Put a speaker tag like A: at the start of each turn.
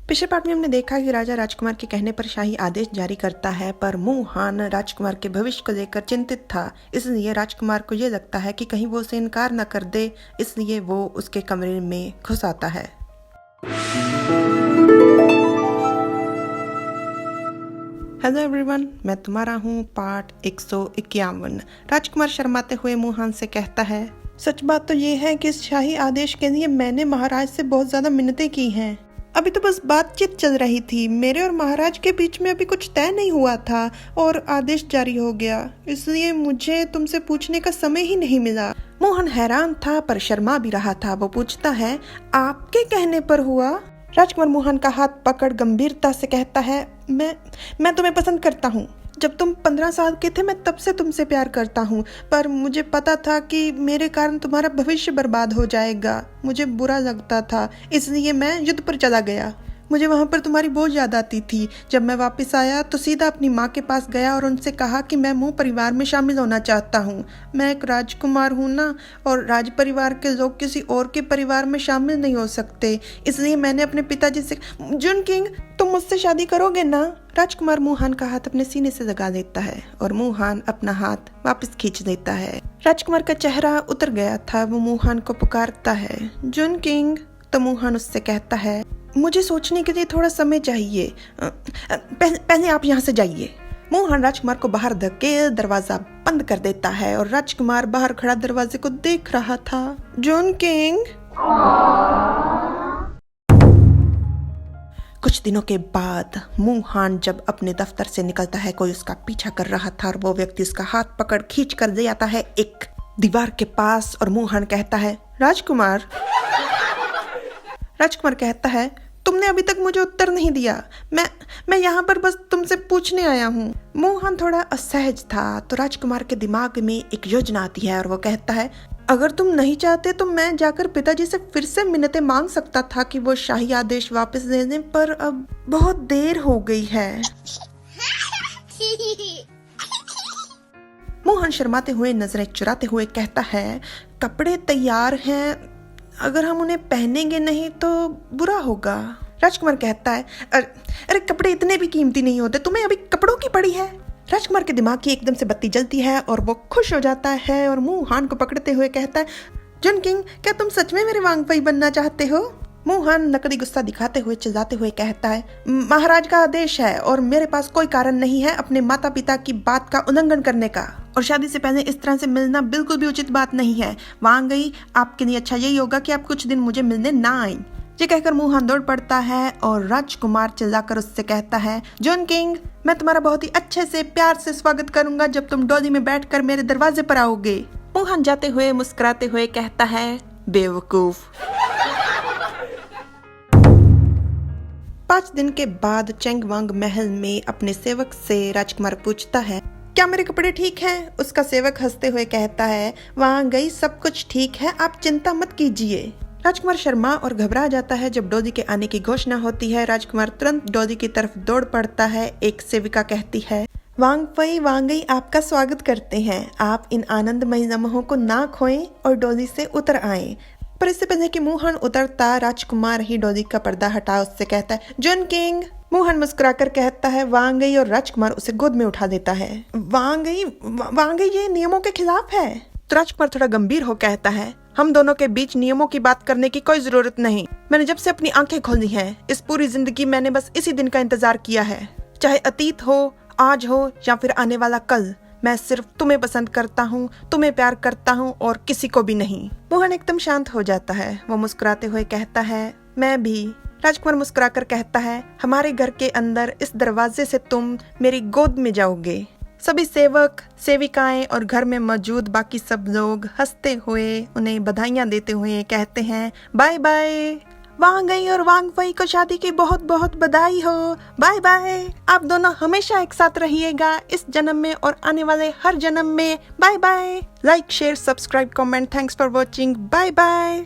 A: पिछले पार्ट में हमने देखा कि राजा राजकुमार के कहने पर शाही आदेश जारी करता है, पर मुहान राजकुमार के भविष्य को लेकर चिंतित था। इसलिए राजकुमार को ये लगता है कि कहीं वो उसे इनकार न कर दे, इसलिए वो उसके कमरे में घुस आता है। हेलो एवरीवन, मैं तुम्हारा हूँ। पार्ट 151। राजकुमार शर्माते हुए मुहान से कहता है, सच बात तो ये है कि इस शाही आदेश के लिए मैंने महाराज से बहुत ज्यादा मिन्नतें की हैं। अभी तो बस बातचीत चल रही थी, मेरे और महाराज के बीच में अभी कुछ तय नहीं हुआ था और आदेश जारी हो गया, इसलिए मुझे तुमसे पूछने का समय ही नहीं मिला। मोहन हैरान था पर शर्मा भी रहा था। वो पूछता है, आपके कहने पर हुआ? राजकुमार मोहन का हाथ पकड़ गंभीरता से कहता है, मैं तुम्हें पसंद करता हूँ। जब तुम 15 साल के थे मैं तब से तुमसे प्यार करता हूँ, पर मुझे पता था कि मेरे कारण तुम्हारा भविष्य बर्बाद हो जाएगा। मुझे बुरा लगता था, इसलिए मैं युद्ध पर चला गया। मुझे वहाँ पर तुम्हारी बहुत याद आती थी। जब मैं वापस आया तो सीधा अपनी माँ के पास गया और उनसे कहा कि मैं मुँह परिवार में शामिल होना चाहता हूँ। मैं एक राजकुमार हूँ ना, और राज परिवार के लोग किसी और के परिवार में शामिल नहीं हो सकते, इसलिए मैंने अपने पिताजी से, जुन किंग तुम मुझसे शादी करोगे ना? राजकुमार मुहान का हाथ अपने सीने से लगा देता है और मुहान अपना हाथ वापस खींच देता है। राजकुमार का चेहरा उतर गया था। वो मुहान को पुकारता है, जुन किंग। तो मुहान उससे कहता है, मुझे सोचने के लिए थोड़ा समय चाहिए, पहले आप यहाँ से जाइए। मोहन राजकुमार को बाहर धकेल दरवाजा बंद कर देता है और राजकुमार बाहर खड़ा दरवाजे को देख रहा था। John king. कुछ दिनों के बाद मुहान जब अपने दफ्तर से निकलता है, कोई उसका पीछा कर रहा था और वो व्यक्ति उसका हाथ पकड़ खींच कर ले आता है एक दीवार के पास और मुहान कहता है, राजकुमार। राजकुमार कहता है, तुमने अभी तक मुझे उत्तर नहीं दिया। मैं यहाँ पर बस तुमसे पूछने आया हूँ। मोहन थोड़ा असहज था तो राजकुमार के दिमाग में एक योजना आती है और वो कहता है, अगर तुम नहीं चाहते तो मैं जाकर पिताजी से फिर से मिन्नतें मांग सकता था कि वो शाही आदेश वापस ले लें, पर अब बहुत देर हो गई है। मोहन शर्माते हुए नजरें चुराते हुए कहता है, कपड़े तैयार हैं, अगर हम उन्हें पहनेंगे नहीं तो बुरा होगा। राजकुमार कहता है, अरे कपड़े इतने भी कीमती नहीं होते, तुम्हें अभी कपड़ों की पड़ी है। राजकुमार के दिमाग की एकदम से बत्ती जलती है और वो खुश हो जाता है और मुहान को पकड़ते हुए कहता है, जुन किंग, क्या तुम सच में मेरे वांगफई बनना चाहते हो? मुहान नकली गुस्सा दिखाते हुए चिल्लाते हुए कहता है, महाराज का आदेश है और मेरे पास कोई कारण नहीं है अपने माता पिता की बात का उल्लंघन करने का, और शादी से पहले इस तरह से मिलना बिल्कुल भी उचित बात नहीं है। वहां गई, आपके लिए अच्छा यही होगा कि आप कुछ दिन मुझे मिलने ना आए। ये कहकर मुहान दौड़ पड़ता है और राजकुमार चिल्लाकर उससे कहता है, जॉन किंग, मैं तुम्हारा बहुत ही अच्छे से प्यार से स्वागत करूंगा जब तुम डोली में बैठकर मेरे दरवाजे पर आओगे। मुहान जाते हुए मुस्कुराते हुए कहता है, बेवकूफ। 5 दिन के बाद चेंगवांग महल में अपने सेवक से राजकुमार पूछता है, क्या मेरे कपड़े ठीक हैं? उसका सेवक हंसते हुए कहता है, वहां गई सब कुछ ठीक है, आप चिंता मत कीजिए। राजकुमार शर्मा और घबरा जाता है जब डोली के आने की घोषणा होती है। राजकुमार तुरंत डोली की तरफ दौड़ पड़ता है। एक सेविका कहती है, वांगफई वांगई आपका स्वागत करते हैं, आप इन आनंदमयी लम्हों को ना खोएं और डोली से उतर आएं। पर इससे पहले कि मुहान उतरता, राजकुमार ही डोली का पर्दा हटा उससे कहता है, जॉन किंग। मुहान मुस्कुराकर कहता है, वांगई, और राजकुमार उसे गोद में उठा देता है। वांगई ये नियमों के खिलाफ है। तो राजकुमार थोड़ा गंभीर हो कहता है, हम दोनों के बीच नियमों की बात करने की कोई जरूरत नहीं। मैंने जब से अपनी आंखें खोली हैं, इस पूरी जिंदगी मैंने बस इसी दिन का इंतजार किया है, चाहे अतीत हो, आज हो या फिर आने वाला कल। मैं सिर्फ तुम्हें पसंद करता हूँ, तुम्हें प्यार करता हूँ और किसी को भी नहीं। मोहन एकदम शांत हो जाता है। वो मुस्कुराते हुए कहता है, मैं भी। राजकुमार मुस्कुराकर कहता है, हमारे घर के अंदर इस दरवाजे से तुम मेरी गोद में जाओगे। सभी सेवक, सेविकाएं और घर में मौजूद बाकी सब लोग हंसते हुए उन्हें बधाइयां देते हुए कहते हैं, बाय बाय। वांगई और वांगफई को शादी की बहुत बहुत बधाई हो। Bye bye. आप दोनों हमेशा एक साथ रहिएगा, इस जन्म में और आने वाले हर जन्म में। Bye bye. Like, share, subscribe, comment. Thanks for watching. Bye bye.